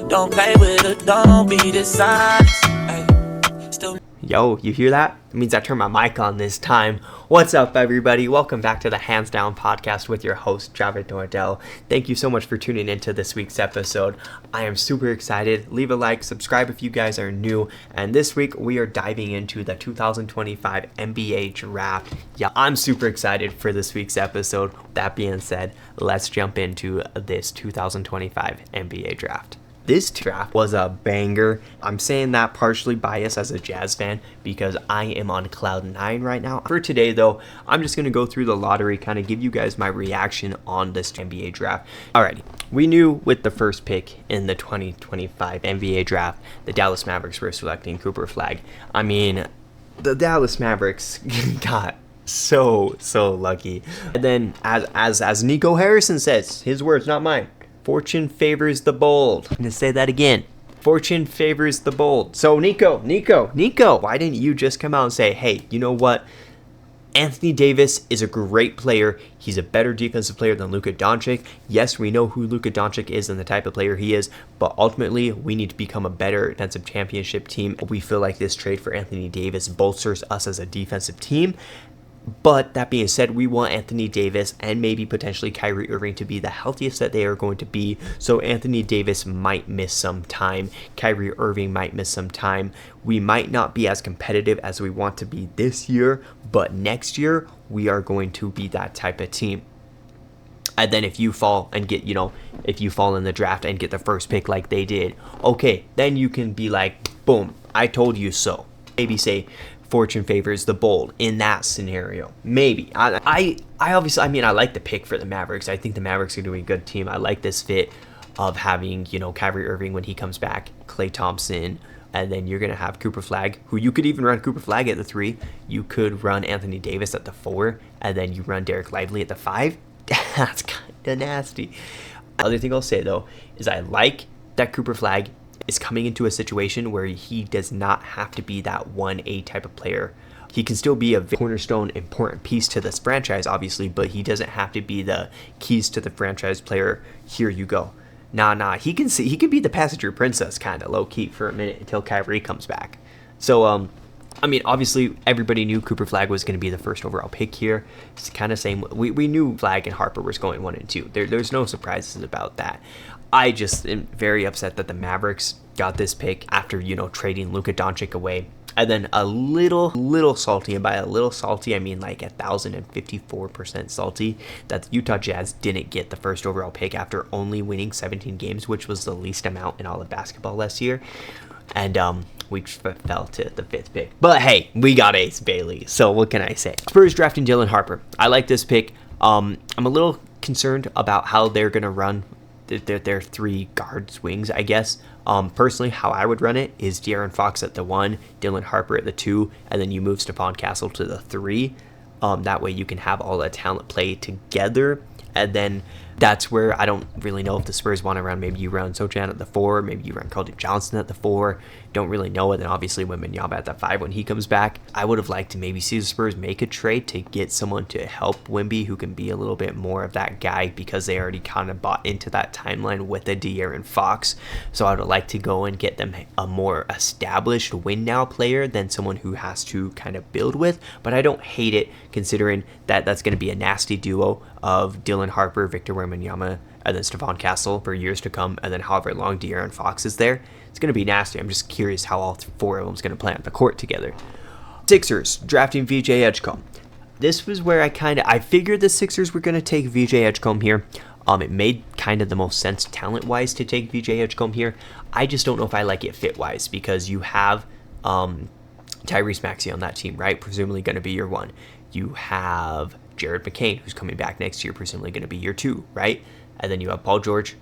Don't play with it, don't be dishonest. Still. Yo, you hear that? It means I turned my mic on this time. What's up, everybody? Welcome back to the Hands Down Podcast with your host, Javid Nordell. Thank you so much for tuning into this week's episode. I am super excited. Leave a like, subscribe if you guys are new. And this week, we are diving into the 2025 NBA Draft. Yeah, I'm super excited for this week's episode. That being said, let's jump into this 2025 NBA Draft. This draft was a banger. I'm saying that partially biased as a Jazz fan because I am on cloud 9 right now. For today, though, I'm just going to go through the lottery, kind of give you guys my reaction on this NBA draft. Alrighty, we knew with the first pick in the 2025 NBA draft, the Dallas Mavericks were selecting Cooper Flagg. I mean, the Dallas Mavericks got so lucky. And then, as Nico Harrison says, his words, not mine. Fortune favors the bold. I'm going to say that again. Fortune favors the bold. So, Nico, why didn't you just come out and say, hey, you know what? Anthony Davis is a great player. He's a better defensive player than Luka Doncic. Yes, we know who Luka Doncic is and the type of player he is, but ultimately, we need to become a better defensive championship team. We feel like this trade for Anthony Davis bolsters us as a defensive team. But that being said, we want Anthony Davis and maybe potentially Kyrie Irving to be the healthiest that they are going to be. So Anthony Davis might miss some time. Kyrie Irving might miss some time. We might not be as competitive as we want to be this year, but next year we are going to be that type of team. And then if you fall and get, if you fall in the draft and get the first pick like they did, okay, then you can be like, boom, I told you so. Maybe say, fortune favors the bold in that scenario. Maybe. I obviously, I like the pick for the Mavericks. I think the Mavericks are doing a good team. I like this fit of having, Kyrie Irving when he comes back, Klay Thompson, and then you're going to have Cooper Flagg, who you could even run Cooper Flagg at the 3. You could run Anthony Davis at the 4, and then you run Derek Lively at the 5. That's kind of nasty. Other thing I'll say, though, is I like that Cooper Flagg is coming into a situation where he does not have to be that 1A type of player. He can still be a cornerstone, important piece to this franchise, obviously, but he doesn't have to be the keys to the franchise player. Here you go. Nah. He can be the passenger princess, kind of low key for a minute until Kyrie comes back. So, obviously, everybody knew Cooper Flagg was going to be the first overall pick here. It's kind of same. We knew Flagg and Harper was going 1 and 2. There's no surprises about that. I just am very upset that the Mavericks got this pick after, trading Luka Doncic away. And then a little salty, and by a little salty, I mean like 1,054% salty, that the Utah Jazz didn't get the first overall pick after only winning 17 games, which was the least amount in all of basketball last year. And we fell to the 5th pick. But hey, we got Ace Bailey, so what can I say? Spurs drafting Dylan Harper. I like this pick. I'm a little concerned about how they're going to run their 3 guards wings, I guess. Personally, how I would run it is De'Aaron Fox at the 1, Dylan Harper at the 2, and then you move Stephon Castle to the 3. That way you can have all that talent play together. And then that's where I don't really know if the Spurs want to run. Maybe you run Sochan at the 4. Maybe you run Keldon Johnson at the 4. Don't really know. And then obviously Wembanyama at the 5 when he comes back. I would have liked to maybe see the Spurs make a trade to get someone to help Wemby who can be a little bit more of that guy because they already kind of bought into that timeline with a De'Aaron Fox. So I would like to go and get them a more established win now player than someone who has to kind of build with. But I don't hate it considering that that's going to be a nasty duo of Dylan Harper, Victor Wembanyama, and then Stephon Castle for years to come, and then however long De'Aaron Fox is there. It's going to be nasty. I'm just curious how all 4 of them is going to play on the court together. Sixers drafting VJ Edgecombe. This was where I figured the Sixers were going to take VJ Edgecombe here. It made kind of the most sense talent-wise to take VJ Edgecombe here. I just don't know if I like it fit-wise because you have Tyrese Maxey on that team, right? Presumably going to be your 1. You have Jared McCain, who's coming back next year, presumably going to be your 2, right? And then you have Paul George,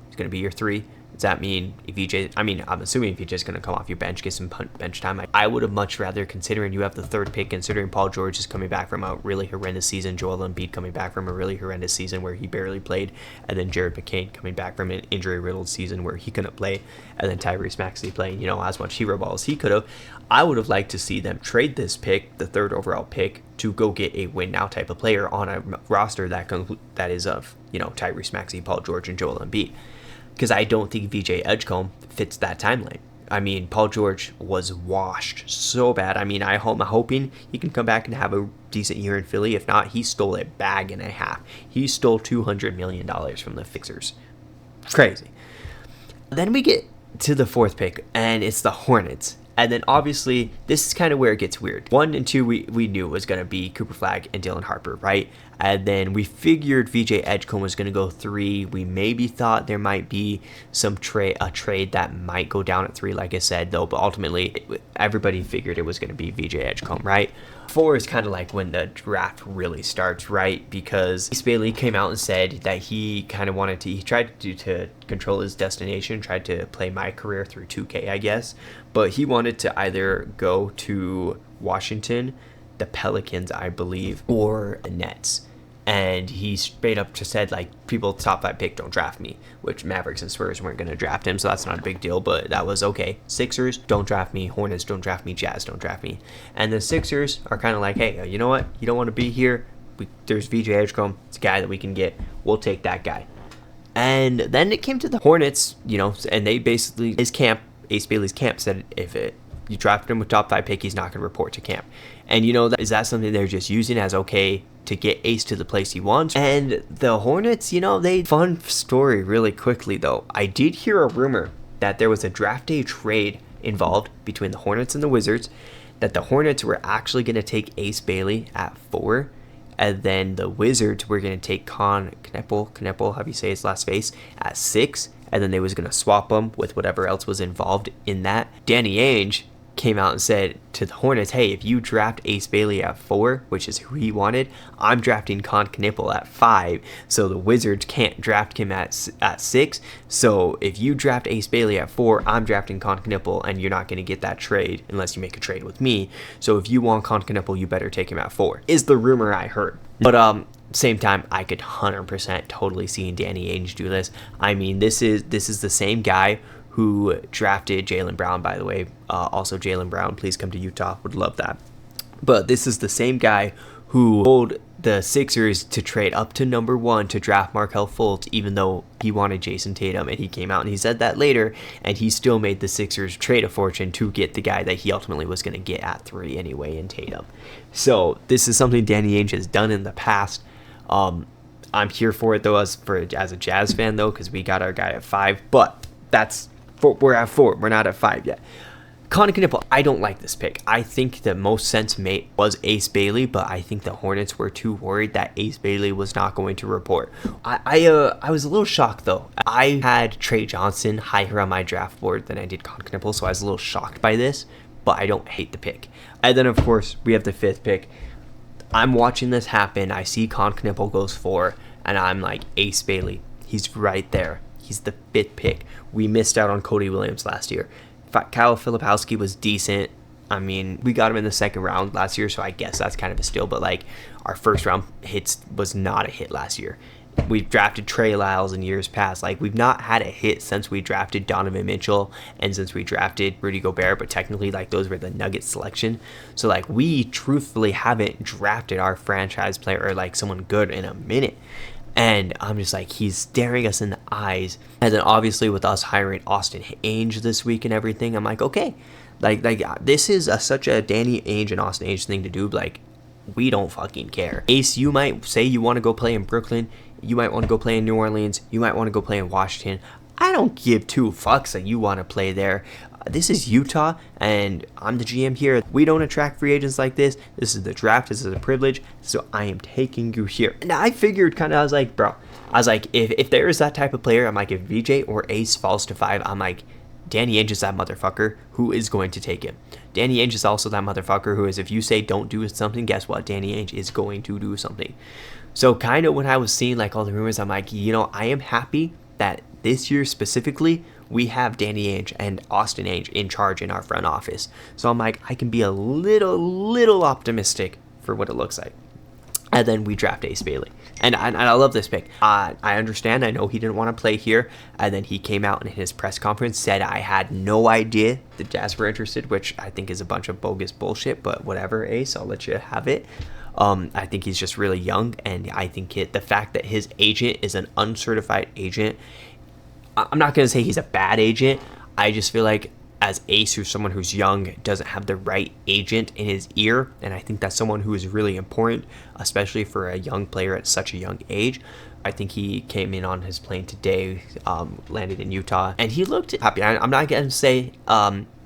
who's going to be your 3. Does that mean if I'm assuming if VJ's going to come off your bench, get some bench time. I would have much rather, considering you have the third pick, considering Paul George is coming back from a really horrendous season, Joel Embiid coming back from a really horrendous season where he barely played, and then Jared McCain coming back from an injury-riddled season where he couldn't play, and then Tyrese Maxey playing, as much hero ball as he could have. I would have liked to see them trade this pick, the third overall pick, to go get a win-now type of player on a roster that is of, Tyrese Maxey, Paul George, and Joel Embiid. Because I don't think VJ Edgecombe fits that timeline. I mean, Paul George was washed so bad. I mean, I'm hoping he can come back and have a decent year in Philly. If not, he stole a bag and a half. He stole $200 million from the Sixers. Crazy. Then we get to the fourth pick, and it's the Hornets. And then obviously, this is kind of where it gets weird. 1 and 2, we knew was going to be Cooper Flagg and Dylan Harper, right? And then we figured VJ Edgecombe was going to go 3. We maybe thought there might be a trade that might go down at 3, like I said, though. But ultimately, everybody figured it was going to be VJ Edgecombe, right? 4 is kind of like when the draft really starts, right? Because Ace Bailey came out and said that he kind of he tried to control his destination, tried to play My Career through 2K, I guess. But he wanted to either go to Washington, the Pelicans, I believe, or the Nets. And he straight up just said, people top 5 pick don't draft me, which Mavericks and Spurs weren't going to draft him, so that's not a big deal, but that was okay. Sixers, don't draft me. Hornets, don't draft me. Jazz, don't draft me. And the Sixers are kind of like, hey, you know what? You don't want to be here. There's VJ Edgecombe. It's a guy that we can get. We'll take that guy. And then it came to the Hornets, and they basically, Ace Bailey's camp said if you drafted him with top 5 pick, he's not going to report to camp. And is that something they're just using as okay to get Ace to the place he wants? And the Hornets, fun story really quickly though. I did hear a rumor that there was a draft day trade involved between the Hornets and the Wizards, that the Hornets were actually going to take Ace Bailey at 4, and then the Wizards were going to take Con Kneppel, how do you say his last face, at 6, and then they was going to swap him with whatever else was involved in that. Danny Ainge came out and said to the Hornets, hey, if you draft Ace Bailey at 4, which is who he wanted, I'm drafting Con Kneppel at 5, so the Wizards can't draft him at 6. So if you draft Ace Bailey at 4, I'm drafting Con Kneppel, and you're not going to get that trade unless you make a trade with me. So if you want Con Kneppel, you better take him at 4, is the rumor I heard. But same time, I could 100% totally see Danny Ainge do this. I mean, this is the same guy who drafted Jaylen Brown, by the way. Also, Jaylen Brown, please come to Utah. Would love that. But this is the same guy who told the Sixers to trade up to number 1 to draft Markelle Fultz, even though he wanted Jason Tatum. And he came out and he said that later, and he still made the Sixers trade a fortune to get the guy that he ultimately was going to get at 3 anyway in Tatum. So this is something Danny Ainge has done in the past. I'm here for it, though, as a Jazz fan, though, because we got our guy at 5. But we're at 4. We're not at 5 yet. Con Kneppel, I don't like this pick. I think the most sense made was Ace Bailey, but I think the Hornets were too worried that Ace Bailey was not going to report. I was a little shocked, though. I had Trey Johnson higher on my draft board than I did Con Kneppel, so I was a little shocked by this, but I don't hate the pick. And then, of course, we have the 5th pick. I'm watching this happen. I see Con Kneppel goes 4, and I'm like, Ace Bailey, he's right there. He's the 5th pick. We missed out on Cody Williams last year. Kyle Filipowski was decent. I mean, we got him in the 2nd round last year, so I guess that's kind of a steal. But our 1st round hits was not a hit last year. We've drafted Trey Lyles in years past. We've not had a hit since we drafted Donovan Mitchell and since we drafted Rudy Gobert. But technically, those were the Nuggets selection. So we truthfully haven't drafted our franchise player or someone good in a minute. And I'm just he's staring us in the eyes. And then obviously with us hiring Austin Ainge this week and everything, I'm okay. This is such a Danny Ainge and Austin Ainge thing to do. We don't fucking care. Ace, you might say you want to go play in Brooklyn. You might want to go play in New Orleans. You might want to go play in Washington. I don't give 2 fucks that you want to play there. This is Utah, and I'm the GM here. We don't attract free agents like this. This is the draft. This is a privilege. So I am taking you here. And I figured I was if there is that type of player, I'm if VJ or Ace falls to 5, I'm Danny Ainge is that motherfucker who is going to take him. Danny Ainge is also that motherfucker who is, if you say don't do something, guess what? Danny Ainge is going to do something. So kind of when I was seeing all the rumors, I'm I am happy that this year specifically, we have Danny Ainge and Austin Ainge in charge in our front office. So I'm like, I can be a little optimistic for what it looks like. And then we draft Ace Bailey. And I love this pick. I understand. I know he didn't want to play here. And then he came out in his press conference, said I had no idea the Jazz were interested, which I think is a bunch of bogus bullshit. But whatever, Ace, I'll let you have it. I think he's just really young. And I think the fact that his agent is an uncertified agent, I'm not going to say he's a bad agent. I just feel like as Ace, who's someone who's young, doesn't have the right agent in his ear. And I think that's someone who is really important, especially for a young player at such a young age. I think he came in on his plane today, landed in Utah, and he looked happy. I'm not going to say,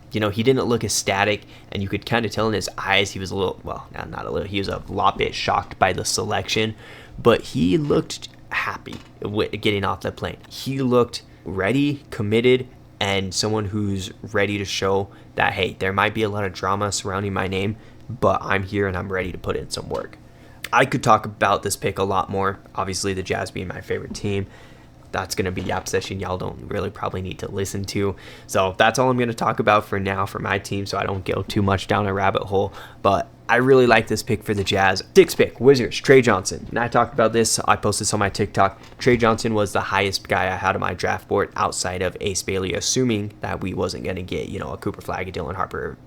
he didn't look ecstatic, and you could kind of tell in his eyes he was a little, well, not a little, he was a lot bit shocked by the selection, but he looked happy with getting off the plane. He looked ready, committed, and someone who's ready to show that, hey, there might be a lot of drama surrounding my name, but I'm here and I'm ready to put in some work. I could talk about this pick a lot more. Obviously, the Jazz being my favorite team. That's going to be Yap Session y'all don't really probably need to listen to. So that's all I'm going to talk about for now for my team, so I don't go too much down a rabbit hole. But I really like this pick for the Jazz. 6th pick, Wizards, Trey Johnson. And I talked about this. I posted this on my TikTok. Trey Johnson was the highest guy I had on my draft board outside of Ace Bailey, assuming that we wasn't going to get, a Cooper Flagg, a Dylan Harper.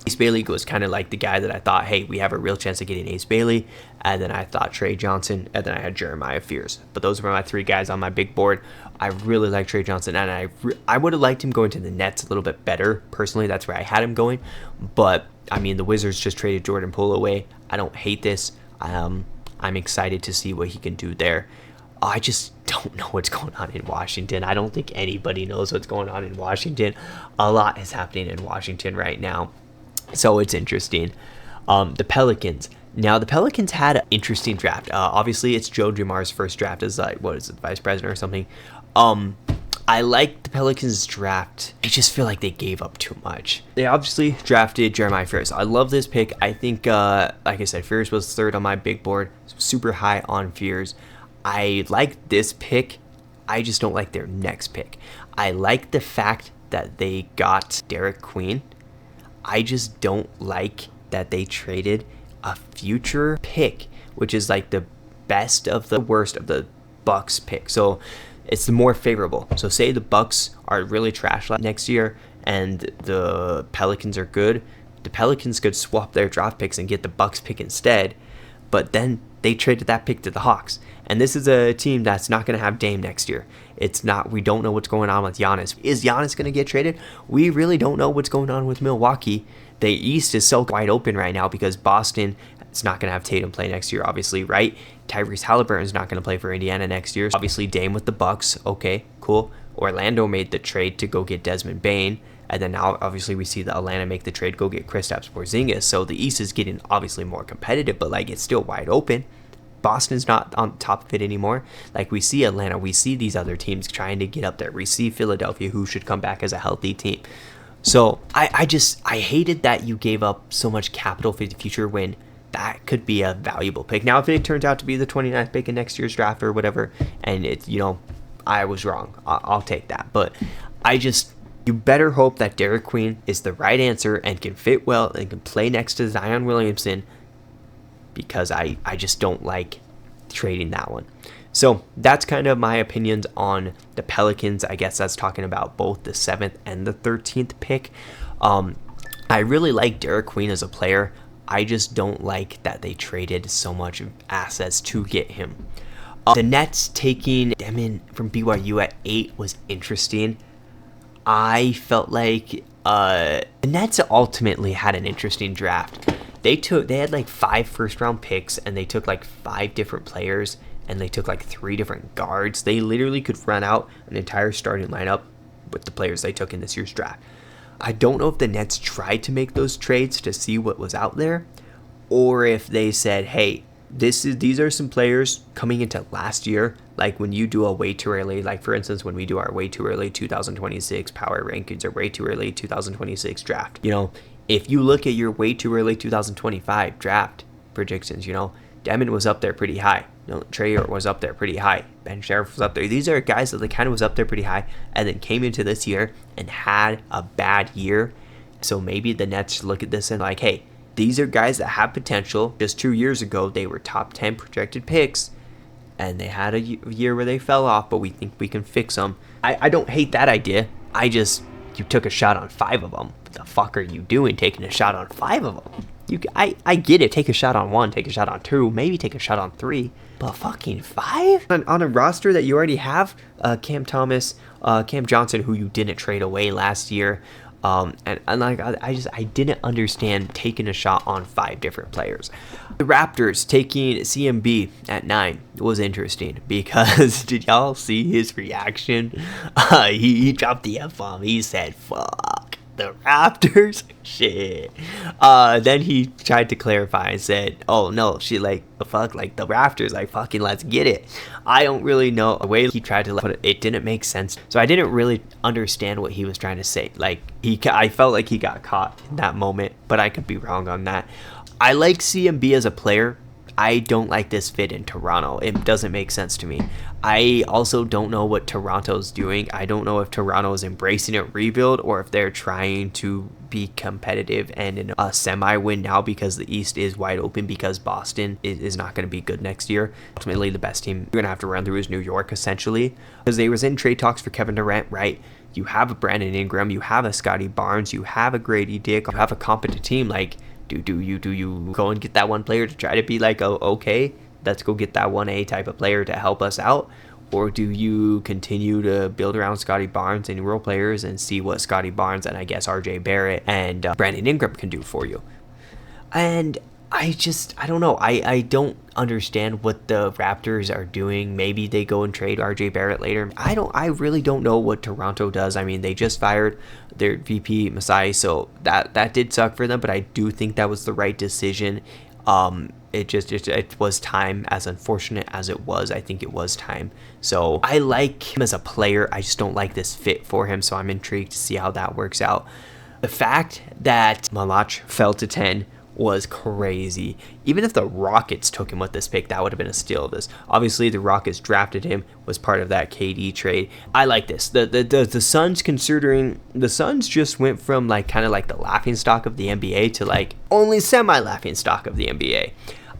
Ace Bailey was kind of like the guy that I thought, hey, we have a real chance of getting Ace Bailey. And then I thought Trey Johnson, and then I had Jeremiah Fears. But those were my 3 guys on my big board. I really like Trey Johnson, and I would have liked him going to the Nets a little bit better. Personally, that's where I had him going. But, the Wizards just traded Jordan Poole away. I don't hate this. I'm excited to see what he can do there. I just don't know what's going on in Washington. I don't think anybody knows what's going on in Washington. A lot is happening in Washington right now. So it's interesting. The Pelicans. Now, the Pelicans had an interesting draft. Obviously, it's Joe Dumars' first draft as, vice president or something. I like the Pelicans' draft. I just feel like they gave up too much. They obviously drafted Jeremiah Fears. I love this pick. I think, like I said, Fears was 3rd on my big board. Super high on Fears. I like this pick. I just don't like their next pick. I like the fact that they got Derek Queen. I just don't like that they traded a future pick, which is like the best of the worst of the Bucks pick. So it's the more favorable. So say the Bucks are really trash next year and the Pelicans are good. The Pelicans could swap their draft picks and get the Bucks pick instead, but then they traded that pick to the Hawks. And this is a team that's not going to have Dame next year. We don't know what's going on with Giannis. Is Giannis going to get traded? We really don't know what's going on with Milwaukee. The East is so wide open right now because Boston is not going to have Tatum play next year, obviously, right? Tyrese Halliburton is not going to play for Indiana next year. Obviously, Dame with the Bucks. Okay, cool. Orlando made the trade to go get Desmond Bane. And then now, obviously, we see the Atlanta make the trade, go get Kristaps Porzingis. So the East is getting obviously more competitive, but it's still wide open. Boston's not on top of it anymore. We see Atlanta, we see these other teams trying to get up there. We see Philadelphia, who should come back as a healthy team. So I hated that you gave up so much capital for the future when that could be a valuable pick. Now, if it turns out to be the 29th pick in next year's draft or whatever, and it's, I was wrong, I'll take that. But you better hope that Derek Queen is the right answer and can fit well and can play next to Zion Williamson, because I just don't like trading that one. So that's kind of my opinions on the Pelicans. I guess that's talking about both the 7th and the 13th pick. I really like Derek Queen as a player. I just don't like that they traded so much assets to get him. The Nets taking Demon from BYU at 8 was interesting. I felt like the Nets ultimately had an interesting draft. They had 5 first-round picks, and they took 5 different players, and they took 3 different guards. They literally could run out an entire starting lineup with the players they took in this year's draft. I don't know if the Nets tried to make those trades to see what was out there, or if they said, hey, these are some players coming into last year, when you do a way too early, for instance, when we do our way too early 2026 power rankings or way too early 2026 draft. If you look at your way too early 2025 draft predictions, Demon was up there pretty high. Trayor was up there pretty high. Ben Sheriff was up there. These are guys that kind of was up there pretty high and then came into this year and had a bad year. So maybe the Nets look at this and like, hey, these are guys that have potential. Just 2 years ago, they were top 10 projected picks, and they had a year where they fell off, but we think we can fix them. I don't hate that idea. You took a shot on 5 of them. What the fuck are you doing taking a shot on 5 of them? I get it. Take a shot on 1, take a shot on 2, maybe take a shot on 3. But fucking 5? On a roster that you already have, Cam Thomas, Cam Johnson, who you didn't trade away last year. I didn't understand taking a shot on 5 different players. The Raptors taking CMB at 9 was interesting because did y'all see his reaction? He dropped the F-bomb. He said, fuck the Raptors. Shit. Then he tried to clarify and said, oh no, she the fuck, the Raptors, fucking let's get it. I don't really know the way he tried to put it. It didn't make sense. So I didn't really understand what he was trying to say. I felt like he got caught in that moment, but I could be wrong on that. I like CMB as a player. I don't like this fit in Toronto. It doesn't make sense to me. I also don't know what Toronto's doing. I don't know if Toronto is embracing a rebuild or if they're trying to be competitive and in a semi-win now because the East is wide open because Boston is not going to be good next year. Ultimately, the best team you're going to have to run through is New York, essentially. Because they was in trade talks for Kevin Durant, right? You have a Brandon Ingram, you have a Scotty Barnes, you have a Grady Dick, you have a competent team. Do you go and get that one player to try to be okay, let's go get that 1A type of player to help us out? Or do you continue to build around Scotty Barnes and role players and see what Scotty Barnes and I guess RJ Barrett and Brandon Ingram can do for you? And I don't know. I don't understand what the Raptors are doing. Maybe they go and trade RJ Barrett later. I really don't know what Toronto does. I mean, they just fired their VP Masai, so that did suck for them, but I do think that was the right decision. It was time, as unfortunate as it was. I think it was time. So I like him as a player. I just don't like this fit for him, so I'm intrigued to see how that works out. The fact that Malach fell to 10 was crazy. Even if the Rockets took him with this pick, that would have been a steal of this. Obviously, the Rockets drafted him, was part of that KD trade. I like this. The Suns, considering the Suns just went from kind of the laughingstock of the NBA to only semi-laughingstock of the NBA.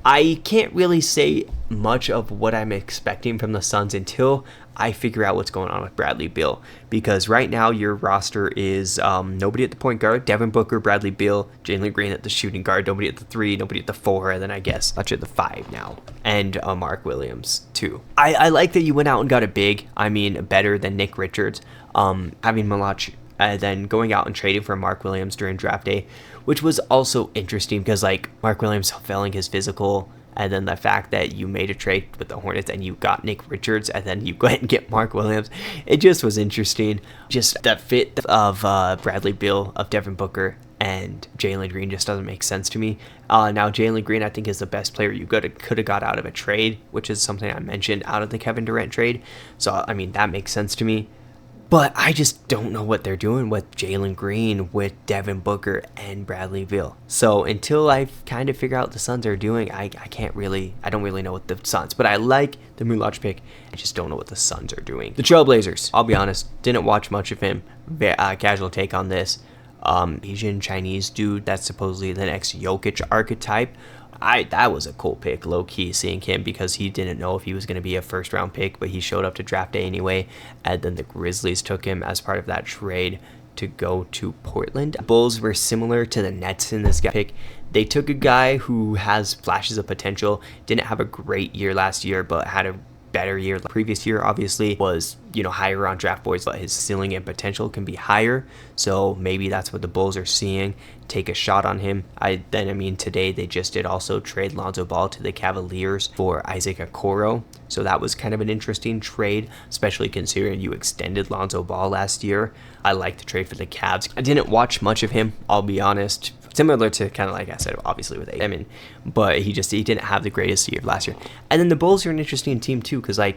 I can't really say much of what I'm expecting from the Suns until I figure out what's going on with Bradley Beal, because right now your roster is nobody at the point guard, Devin Booker, Bradley Beal, Jalen Green at the shooting guard, nobody at the 3, nobody at the 4, and then I guess much at the 5 now, and Mark Williams too. I like that you went out and got a big, better than Nick Richards, having Malach, then going out and trading for Mark Williams during draft day, which was also interesting because Mark Williams failing his physical, and then the fact that you made a trade with the Hornets and you got Nick Richards and then you go ahead and get Mark Williams. It just was interesting. Just that fit of Bradley Beal, of Devin Booker, and Jalen Green just doesn't make sense to me. Now, Jalen Green, I think, is the best player you could have got out of a trade, which is something I mentioned out of the Kevin Durant trade. So, that makes sense to me. But I just don't know what they're doing with Jalen Green, with Devin Booker, and Bradley Beal. So until I kind of figure out what the Suns are doing, I don't really know what the Suns, but I like the Malach pick. I just don't know what the Suns are doing. The Trailblazers, I'll be honest, didn't watch much of him. Casual take on this. Asian Chinese dude that's supposedly the next Jokic archetype. That was a cool pick, low-key, seeing him, because he didn't know if he was going to be a first-round pick, but he showed up to draft day anyway, and then the Grizzlies took him as part of that trade to go to Portland. Bulls were similar to the Nets in this guy pick. They took a guy who has flashes of potential, didn't have a great year last year, but had a better year. The previous year, obviously, was higher on draft boards, but his ceiling and potential can be higher. So maybe that's what the Bulls are seeing. Take a shot on him. Today they just did also trade Lonzo Ball to the Cavaliers for Isaac Okoro. So that was kind of an interesting trade, especially considering you extended Lonzo Ball last year. I like the trade for the Cavs. I didn't watch much of him, I'll be honest. Similar to kind of like I said, obviously with Amen, but he didn't have the greatest year last year. And then the Bulls are an interesting team too, because I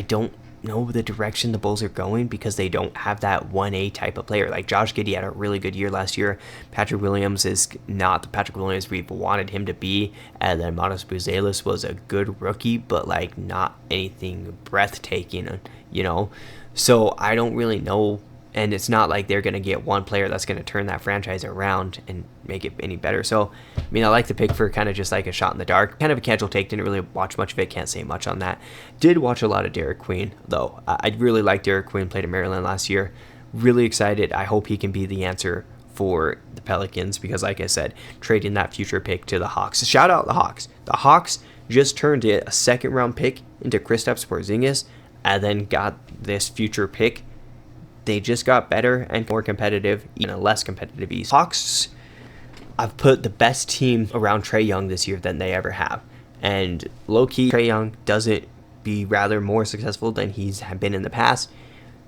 don't know the direction the Bulls are going because they don't have that 1A type of player. Like Josh Giddey had a really good year last year. Patrick Williams is not the Patrick Williams we've wanted him to be. And then Matas Buzelis was a good rookie, but like not anything breathtaking, you know? So I don't really know. And it's not like they're going to get one player that's going to turn that franchise around and make it any better. So, I mean, I like the pick for kind of just like a shot in the dark. Kind of a casual take. Didn't really watch much of it. Can't say much on that. Did watch a lot of Derek Queen, though. I really liked Derek Queen. Played at Maryland last year. Really excited. I hope he can be the answer for the Pelicans because, like I said, trading that future pick to the Hawks. Shout out the Hawks. The Hawks just turned a second-round pick into Kristaps Porzingis and then got this future pick. They just got better and more competitive, in a less competitive East. Hawks, I've put the best team around Trae Young this year than they ever have. And low-key, Trae Young doesn't be rather more successful than he's been in the past.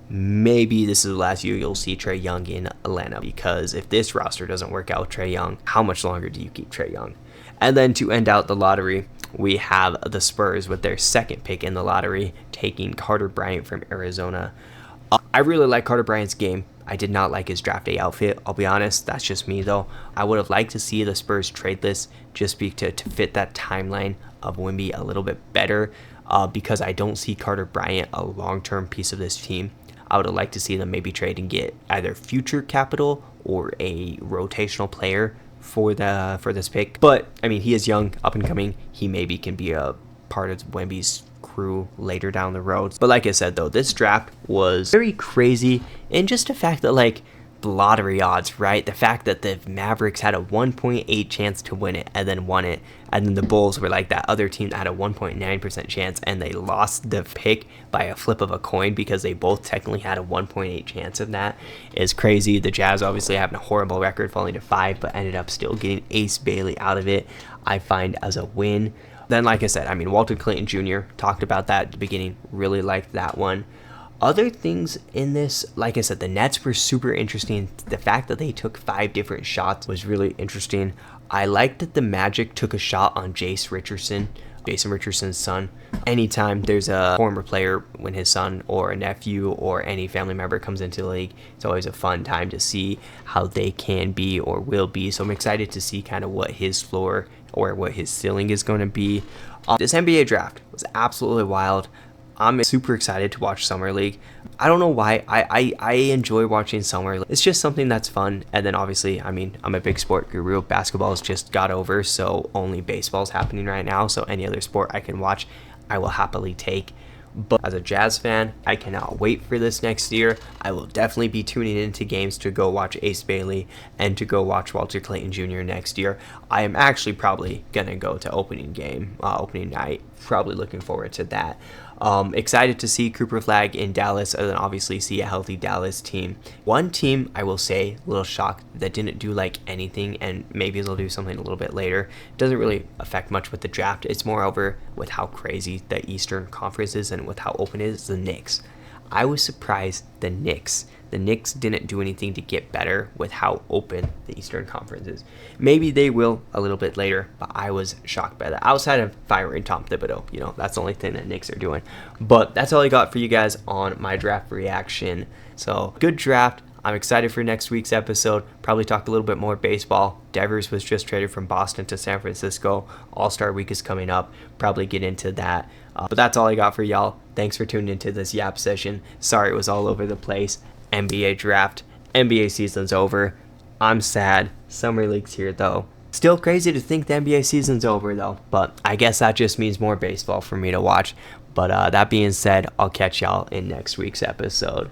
Maybe this is the last year you'll see Trae Young in Atlanta, because if this roster doesn't work out with Trae Young, how much longer do you keep Trae Young? And then to end out the lottery, we have the Spurs with their second pick in the lottery, taking Carter Bryant from Arizona. I really like Carter Bryant's game. I did not like his draft day outfit. I'll be honest. That's just me, though. I would have liked to see the Spurs trade this just to fit that timeline of Wemby a little bit better because I don't see Carter Bryant a long-term piece of this team. I would have liked to see them maybe trade and get either future capital or a rotational player for this pick. But, I mean, he is young, up and coming. He maybe can be a part of Wemby's crew later down the road. But like I said, though, this draft was very crazy, and just the fact that, like, the lottery odds, right? The fact that the Mavericks had a 1.8 chance to win it and then won it, and then the Bulls were like that other team that had a 1.9% chance and they lost the pick by a flip of a coin because they both technically had a 1.8 chance of that is crazy. The Jazz obviously having a horrible record, falling to 5, but ended up still getting Ace Bailey out of it, I find as a win. Then, like I said, I mean, Walter Clayton Jr. talked about that at the beginning. Really liked that one. Other things in this, like I said, the Nets were super interesting. The fact that they took 5 different shots was really interesting. I liked that the Magic took a shot on Jason Richardson's son. Anytime there's a former player, when his son or a nephew or any family member comes into the league, it's always a fun time to see how they can be or will be. So I'm excited to see kind of what his floor or what his ceiling is going to be. This NBA draft was absolutely wild. I'm super excited to watch Summer League. I don't know why. I enjoy watching Summer League. It's just something that's fun. And then obviously, I mean, I'm a big sport guru. Basketball's just got over, so only baseball's happening right now. So any other sport I can watch, I will happily take. But as a Jazz fan, I cannot wait for this next year. I will definitely be tuning into games to go watch Ace Bailey and to go watch Walter Clayton Jr. next year. I am actually probably going to go to opening night. Probably looking forward to that. Excited to see Cooper Flag in Dallas and then obviously see a healthy Dallas team. One team, I will say, a little shocked that didn't do like anything, and maybe they'll do something a little bit later. It doesn't really affect much with the draft. It's moreover with how crazy the Eastern Conference is and with how open it is, the Knicks. I was surprised the Knicks didn't do anything to get better with how open the Eastern Conference is. Maybe they will a little bit later, but I was shocked by that. Outside of firing Tom Thibodeau, that's the only thing that Knicks are doing. But that's all I got for you guys on my draft reaction. So, good draft. I'm excited for next week's episode. Probably talk a little bit more baseball. Devers was just traded from Boston to San Francisco. All-Star Week is coming up. Probably get into that. But that's all I got for y'all. Thanks for tuning into this Yap session. Sorry it was all over the place. NBA draft. NBA season's over. I'm sad. Summer League's here, though. Still crazy to think the NBA season's over, though. But I guess that just means more baseball for me to watch. But that being said, I'll catch y'all in next week's episode.